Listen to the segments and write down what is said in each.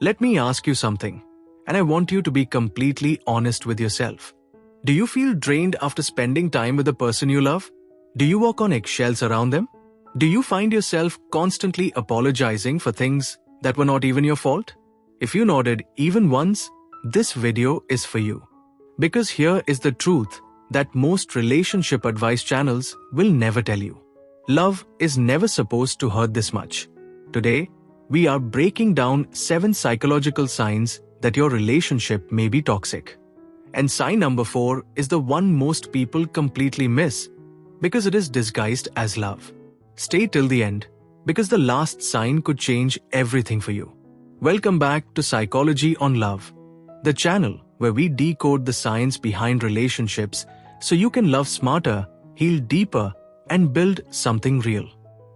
Let me ask you something, and I want you to be completely honest with yourself. Do you feel drained after spending time with the person you love? Do you walk on eggshells around them? Do you find yourself constantly apologizing for things that were not even your fault? If you nodded even once, this video is for you. Because here is the truth that most relationship advice channels will never tell you. Love is never supposed to hurt this much. Today, we are breaking down 7 psychological signs that your relationship may be toxic. And sign number 4 is the one most people completely miss because it is disguised as love. Stay till the end because the last sign could change everything for you. Welcome back to Psychology on Love, the channel where we decode the science behind relationships so you can love smarter, heal deeper, and build something real.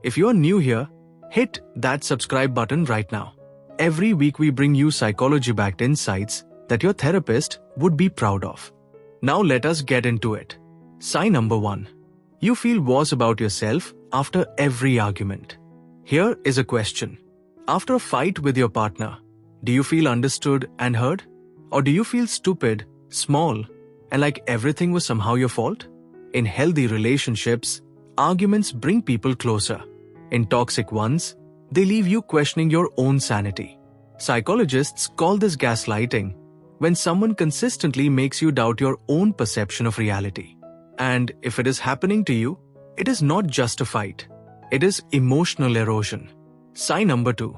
If you are new here, hit that subscribe button right now. Every week we bring you psychology-backed insights that your therapist would be proud of. Now let us get into it. Sign number 1. You feel worse about yourself after every argument. Here is a question. After a fight with your partner, do you feel understood and heard? Or do you feel stupid, small, and like everything was somehow your fault? In healthy relationships, arguments bring people closer. In toxic ones, they leave you questioning your own sanity. Psychologists call this gaslighting, when someone consistently makes you doubt your own perception of reality. And if it is happening to you, it is not just a fight. It is emotional erosion. Sign number 2.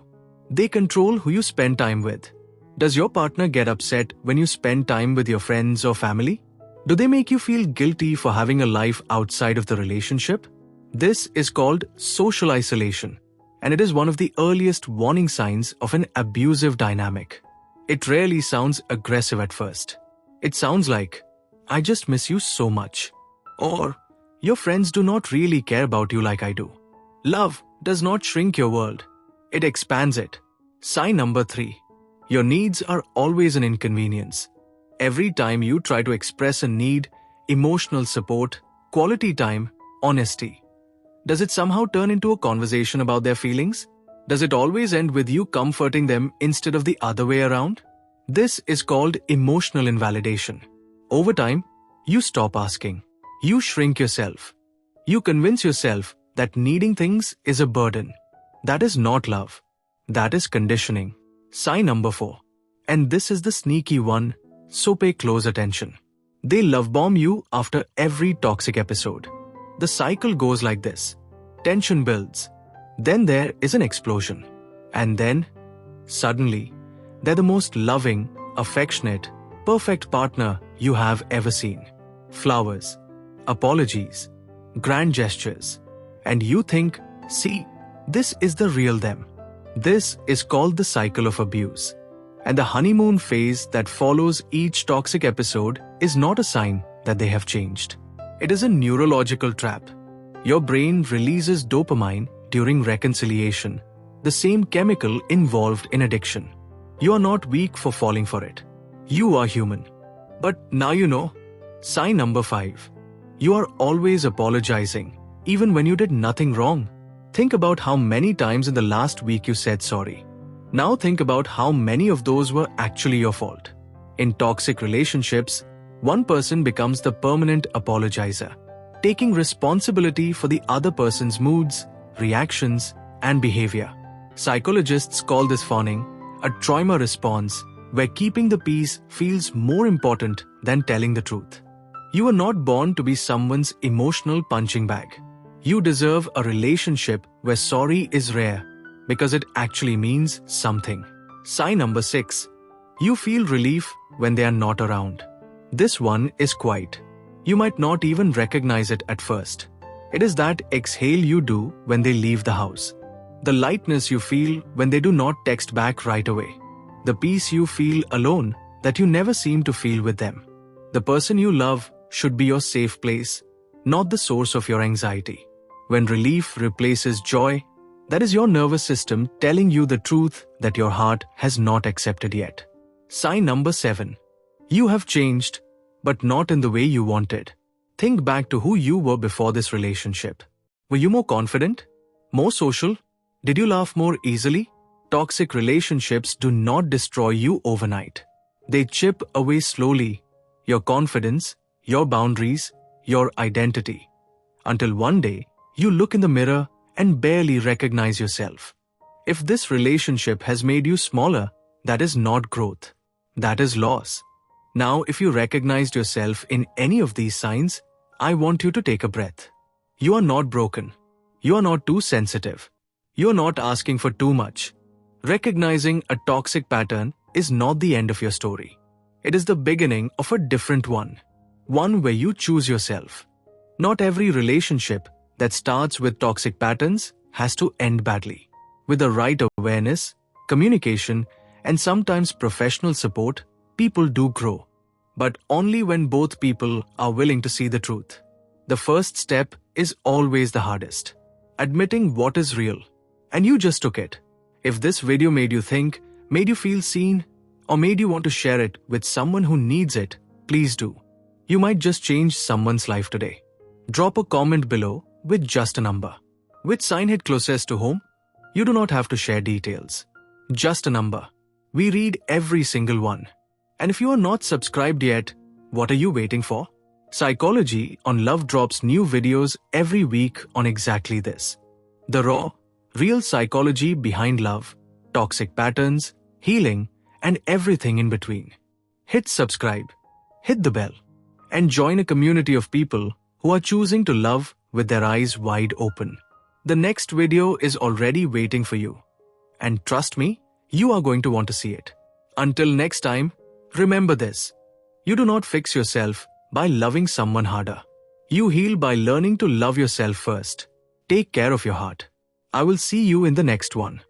They control who you spend time with. Does your partner get upset when you spend time with your friends or family? Do they make you feel guilty for having a life outside of the relationship? This is called social isolation, and it is one of the earliest warning signs of an abusive dynamic. It rarely sounds aggressive at first. It sounds like, "I just miss you so much," or "Your friends do not really care about you like I do." Love does not shrink your world. It expands it. Sign number 3. Your needs are always an inconvenience. Every time you try to express a need, emotional support, quality time, honesty, does it somehow turn into a conversation about their feelings? Does it always end with you comforting them instead of the other way around? This is called emotional invalidation. Over time, you stop asking. You shrink yourself. You convince yourself that needing things is a burden. That is not love. That is conditioning. Sign number 4. And this is the sneaky one, so pay close attention. They love bomb you after every toxic episode. The cycle goes like this. Tension builds. Then there is an explosion. And then, suddenly, they're the most loving, affectionate, perfect partner you have ever seen. Flowers, apologies, grand gestures. And you think, see, this is the real them. This is called the cycle of abuse. And the honeymoon phase that follows each toxic episode is not a sign that they have changed. It is a neurological trap. Your brain releases dopamine during reconciliation, the same chemical involved in addiction. You are not weak for falling for it. You are human. But now you know. Sign number 5. You are always apologizing, even when you did nothing wrong. Think about how many times in the last week you said sorry. Now think about how many of those were actually your fault. In toxic relationships, one person becomes the permanent apologizer, taking responsibility for the other person's moods, reactions, and behavior. Psychologists call this fawning a trauma response, where keeping the peace feels more important than telling the truth. You are not born to be someone's emotional punching bag. You deserve a relationship where sorry is rare because it actually means something. Sign number 6. You feel relief when they are not around. This one is quiet. You might not even recognize it at first. It is that exhale you do when they leave the house. The lightness you feel when they do not text back right away. The peace you feel alone that you never seem to feel with them. The person you love should be your safe place, not the source of your anxiety. When relief replaces joy, that is your nervous system telling you the truth that your heart has not accepted yet. Sign number 7. You have changed, but not in the way you wanted. Think back to who you were before this relationship. Were you more confident? More social? Did you laugh more easily? toxic relationships do not destroy you overnight. They chip away slowly your confidence, your boundaries, your identity, until one day you look in the mirror and barely recognize yourself. If this relationship has made you smaller, that is not growth. That is loss. Now, if you recognized yourself in any of these signs, I want you to take a breath. You are not broken. You are not too sensitive. You are not asking for too much. Recognizing a toxic pattern is not the end of your story. It is the beginning of a different one. One where you choose yourself. Not every relationship that starts with toxic patterns has to end badly. With the right awareness, communication, and sometimes professional support, people do grow. But only when both people are willing to see the truth. The first step is always the hardest. Admitting what is real. And you just took it. If this video made you think, made you feel seen, or made you want to share it with someone who needs it, please do. You might just change someone's life today. Drop a comment below with just a number. Which sign hit closest to home? You do not have to share details. Just a number. We read every single one. And if you are not subscribed yet, what are you waiting for? Psychology on Love drops new videos every week on exactly this. The raw, real psychology behind love, toxic patterns, healing, and everything in between. Hit subscribe, hit the bell, and join a community of people who are choosing to love with their eyes wide open. The next video is already waiting for you. And trust me, you are going to want to see it. Until next time, remember this. You do not fix yourself by loving someone harder. You heal by learning to love yourself first. Take care of your heart. I will see you in the next one.